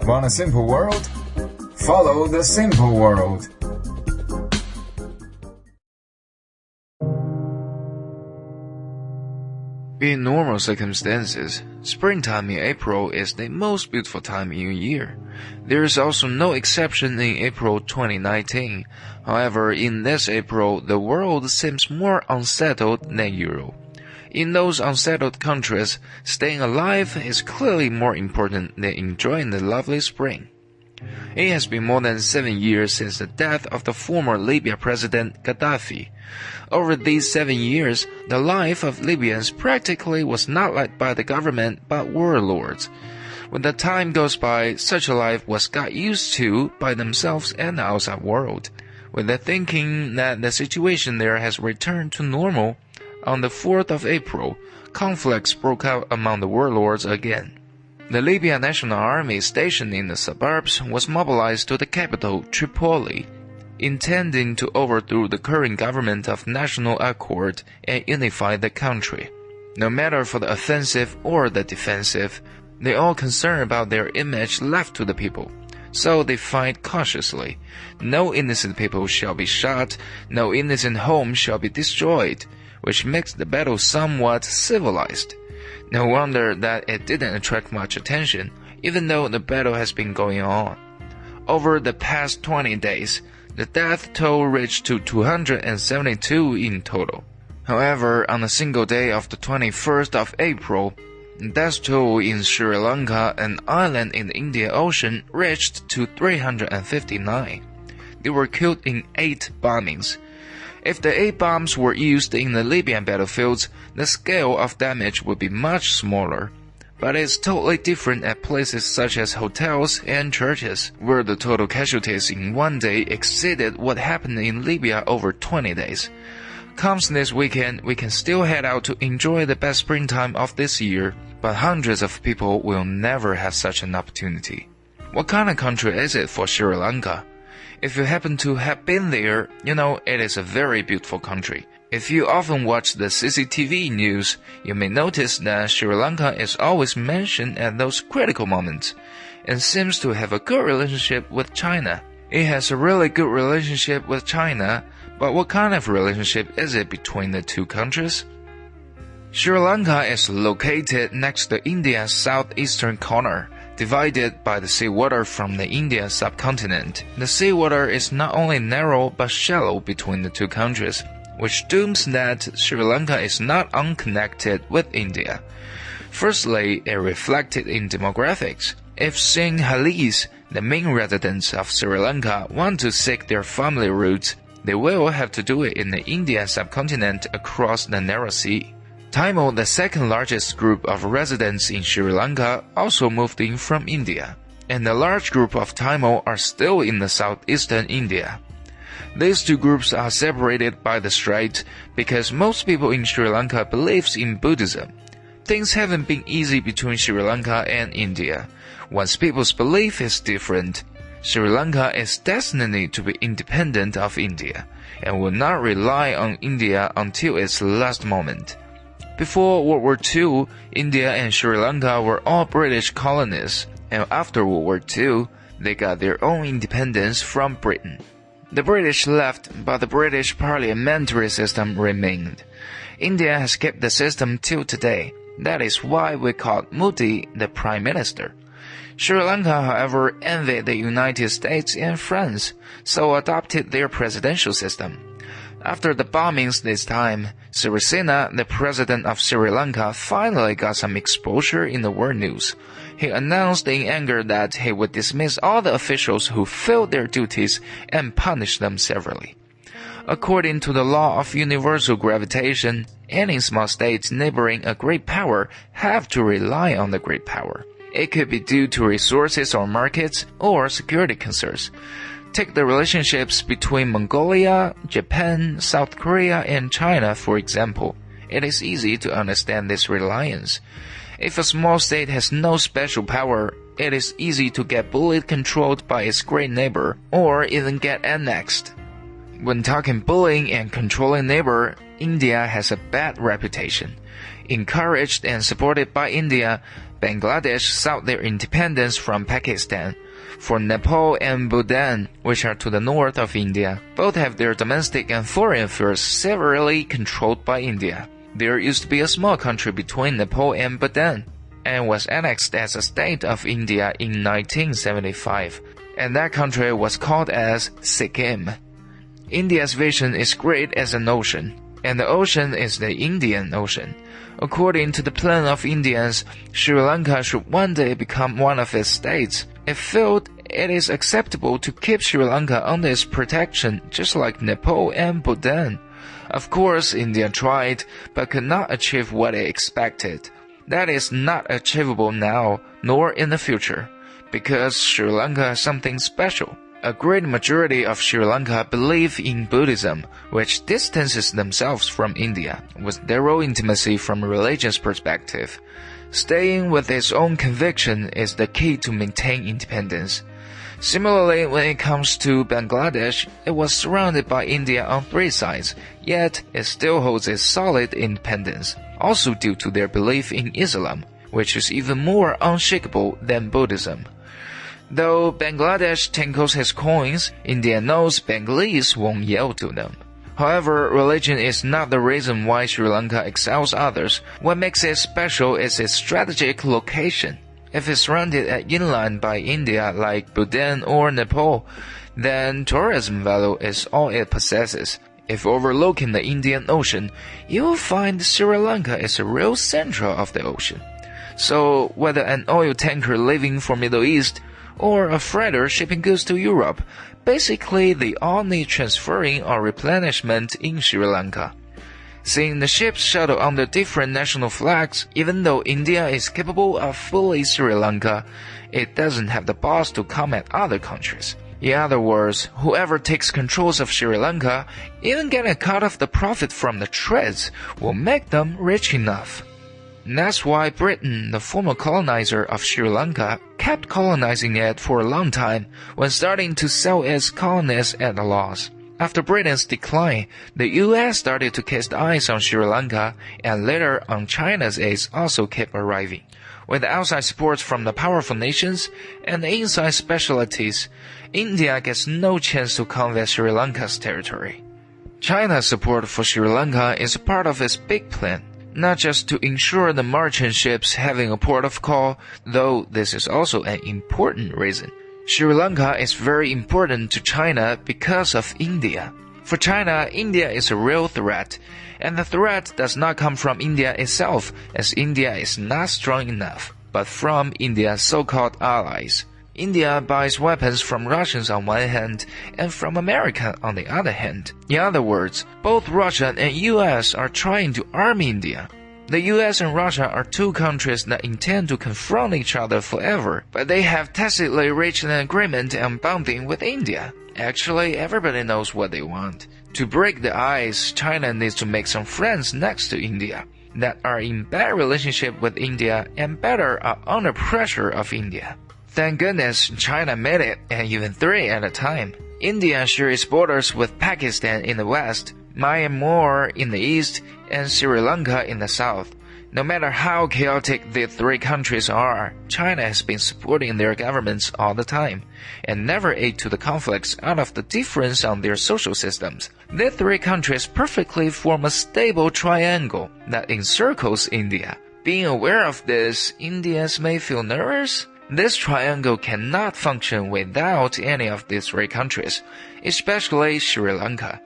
Want a simple world? Follow the simple world. In normal circumstances, springtime in April is the most beautiful time in a year. There is also no exception in April 2019. However, in this April, the world seems more unsettled than usual. In those unsettled countries, staying alive is clearly more important than enjoying the lovely spring. It has been more than 7 years since the death of the former Libya president Gaddafi. Over these 7 years, the life of Libyans practically was not led by the government but warlords. When the time goes by, such a life was got used to by themselves and the outside world, with the thinking that the situation there has returned to normal. On the 4th of April, conflicts broke out among the warlords again. The Libyan National Army stationed in the suburbs was mobilized to the capital, Tripoli, intending to overthrow the current government of national accord and unify the country. No matter for the offensive or the defensive, they all concerned about their image left to the people. So they fight cautiously. No innocent people shall be shot, no innocent home shall be destroyed, which makes the battle somewhat civilized. No wonder that it didn't attract much attention, even though the battle has been going on. Over the past 20 days, the death toll reached to 272 in total. However, on a single day of the 21st of April, the death toll in Sri Lanka, an island in the Indian Ocean, reached to 359. They were killed in 8 bombings. If the 8 bombs were used in the Libyan battlefields, the scale of damage would be much smaller. But it's totally different at places such as hotels and churches, where the total casualties in one day exceeded what happened in Libya over 20 days. Comes this weekend, we can still head out to enjoy the best springtime of this year, but hundreds of people will never have such an opportunity. What kind of country is it for Sri Lanka? If you happen to have been there, you know it is a very beautiful country. If you often watch the CCTV news, you may notice that Sri Lanka is always mentioned at those critical moments, and seems to have a good relationship with China. It has a really good relationship with China, but what kind of relationship is it between the two countries? Sri Lanka is located next to India's southeastern corner, divided by the seawater from the Indian subcontinent. The seawater is not only narrow but shallow between the two countries, which dooms that Sri Lanka is not unconnected with India. Firstly, it reflected in demographics. If Sinhalese, the main residents of Sri Lanka, want to seek their family roots, they will have to do it in the Indian subcontinent across the narrow sea. Tamil, the second largest group of residents in Sri Lanka, also moved in from India, and a large group of Tamil are still in the southeastern India. These two groups are separated by the strait because most people in Sri Lanka believes in Buddhism. Things haven't been easy between Sri Lanka and India. Once people's belief is different, Sri Lanka is destined to be independent of India, and will not rely on India until its last moment. Before World War II, India and Sri Lanka were all British colonies, and after World War II, they got their own independence from Britain. The British left, but the British parliamentary system remained. India has kept the system till today. That is why we call Modi the Prime Minister. Sri Lanka, however, envied the United States and France, so adopted their presidential system. After the bombings this time, Sirisena, the president of Sri Lanka, finally got some exposure in the world news. He announced in anger that he would dismiss all the officials who failed their duties and punish them severely. According to the Law of Universal Gravitation, any small state neighboring a great power have to rely on the great power. It could be due to resources or markets or security concerns. Take the relationships between Mongolia, Japan, South Korea, and China, for example. It is easy to understand this reliance. If a small state has no special power, it is easy to get bullied, controlled by its great neighbor, or even get annexed. When talking bullying and controlling neighbor, India has a bad reputation. Encouraged and supported by India, Bangladesh sought their independence from Pakistan. For Nepal and Bhutan, which are to the north of India, both have their domestic and foreign affairs severely controlled by India. There used to be a small country between Nepal and Bhutan, and was annexed as a state of India in 1975, and that country was called as Sikkim. India's vision is great as an ocean, and the ocean is the Indian Ocean. According to the plan of Indians, Sri Lanka should one day become one of its states. It felt it is acceptable to keep Sri Lanka under its protection, just like Nepal and Bhutan. Of course, India tried, but could not achieve what it expected. That is not achievable now, nor in the future, because Sri Lanka has something special. A great majority of Sri Lanka believe in Buddhism, which distances themselves from India, with zero intimacy from a religious perspective. Staying with its own conviction is the key to maintain independence. Similarly, when it comes to Bangladesh, it was surrounded by India on three sides, yet it still holds its solid independence, also due to their belief in Islam, which is even more unshakable than Buddhism. Though Bangladesh tinkles his coins, India knows Bengalese won't yield to them. However, religion is not the reason why Sri Lanka excels others. What makes it special is its strategic location. If it's surrounded at inland by India like Bhutan or Nepal, then tourism value is all it possesses. If overlooking the Indian Ocean, you'll find Sri Lanka is a real center of the ocean. So, whether an oil tanker leaving for Middle East or a freighter shipping goods to Europe, basically they all need transferring or replenishment in Sri Lanka. Seeing the ships shuttle under different national flags, even though India is capable of fully Sri Lanka, it doesn't have the balls to come at other countries. In other words, whoever takes control of Sri Lanka, even getting a cut of the profit from the trades, will make them rich enough. That's why Britain, the former colonizer of Sri Lanka, kept colonizing it for a long time when starting to sell its colonies at a loss. After Britain's decline, the US started to cast eyes on Sri Lanka, and later on China's aids also kept arriving. With outside support from the powerful nations and inside specialties, India gets no chance to conquer Sri Lanka's territory. China's support for Sri Lanka is part of its big plan. Not just to ensure the merchant ships having a port of call, though this is also an important reason. Sri Lanka is very important to China because of India. For China, India is a real threat, and the threat does not come from India itself, as India is not strong enough, but from India's so-called allies. India buys weapons from Russians on one hand and from America on the other hand. In other words, both Russia and US are trying to arm India. The US and Russia are two countries that intend to confront each other forever, but they have tacitly reached an agreement on bonding with India. Actually, everybody knows what they want. To break the ice, China needs to make some friends next to India that are in bad relationship with India and better are under pressure of India. Thank goodness China made it, and even three at a time. India shares borders with Pakistan in the west, Myanmar in the east, and Sri Lanka in the south. No matter how chaotic the three countries are, China has been supporting their governments all the time, and never aid to the conflicts out of the difference on their social systems. The three countries perfectly form a stable triangle that encircles India. Being aware of this, Indians may feel nervous. This triangle cannot function without any of these three countries, especially Sri Lanka.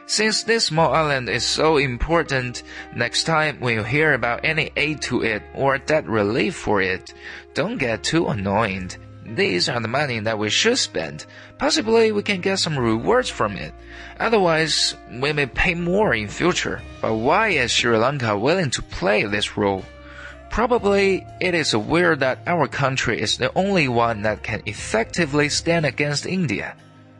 Since this small island is so important, next time when you hear about any aid to it or debt relief for it, don't get too annoyed. These are the money that we should spend. Possibly we can get some rewards from it. Otherwise, we may pay more in future. But why is Sri Lanka willing to play this role? Probably it is aware that our country is the only one that can effectively stand against India.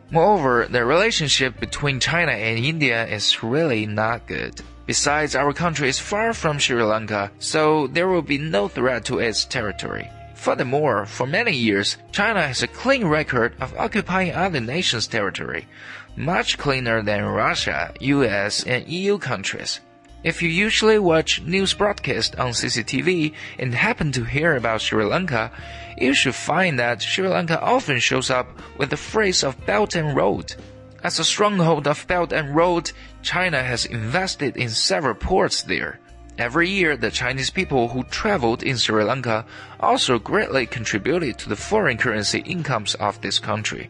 Moreover, the relationship between China and India is really not good. Besides, our country is far from Sri Lanka, so there will be no threat to its territory. Furthermore, for many years, China has a clean record of occupying other nations' territory, much cleaner than Russia, US, and EU countries. If you usually watch news broadcasts on CCTV and happen to hear about Sri Lanka, you should find that Sri Lanka often shows up with the phrase of Belt and Road. As a stronghold of Belt and Road, China has invested in several ports there. Every year, the Chinese people who traveled in Sri Lanka also greatly contributed to the foreign currency incomes of this country.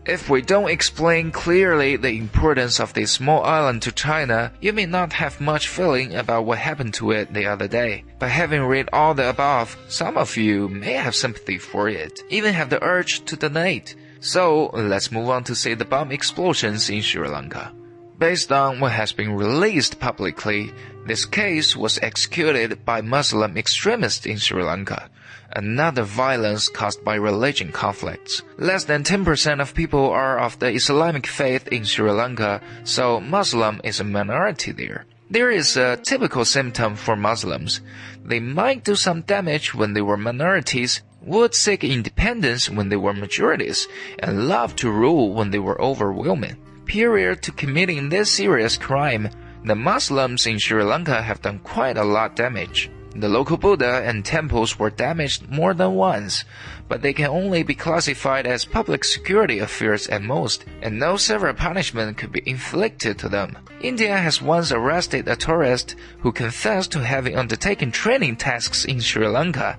If we don't explain clearly the importance of this small island to China, you may not have much feeling about what happened to it the other day. But having read all the above, some of you may have sympathy for it, even have the urge to donate. So, let's move on to see the bomb explosions in Sri Lanka. Based on what has been released publicly, this case was executed by Muslim extremists in Sri Lanka. Another violence caused by religion conflicts. Less than 10% of people are of the Islamic faith in Sri Lanka, so Muslim is a minority there. There is a typical symptom for Muslims. They might do some damage when they were minorities, would seek independence when they were majorities, and love to rule when they were overwhelming. Prior to committing this serious crime, the Muslims in Sri Lanka have done quite a lot of damage. The local Buddha and temples were damaged more than once, but they can only be classified as public security affairs at most, and no severe punishment could be inflicted to them. India has once arrested a tourist who confessed to having undertaken training tasks in Sri Lanka.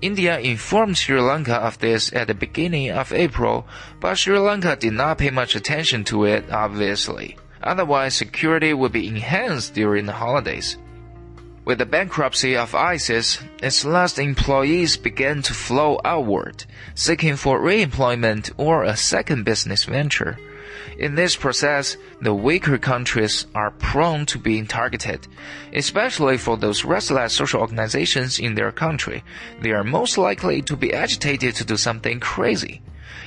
India informed Sri Lanka of this at the beginning of April, but Sri Lanka did not pay much attention to it, obviously. Otherwise, security would be enhanced during the holidays. With the bankruptcy of ISIS, its last employees began to flow outward, seeking for re-employment or a second business venture. In this process, the weaker countries are prone to being targeted, especially for those restless social organizations in their country. They are most likely to be agitated to do something crazy.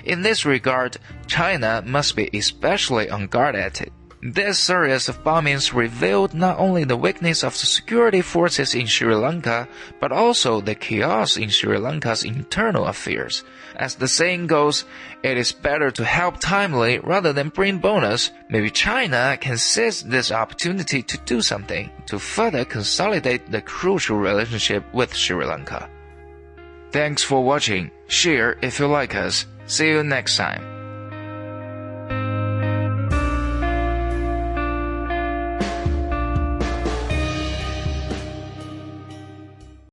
In this regard, China must be especially on guard at it. This series of bombings revealed not only the weakness of the security forces in Sri Lanka, but also the chaos in Sri Lanka's internal affairs. As the saying goes, it is better to help timely rather than bring bonus. Maybe China can seize this opportunity to do something to further consolidate the crucial relationship with Sri Lanka. Thanks for watching. Share if you like us. See you next time.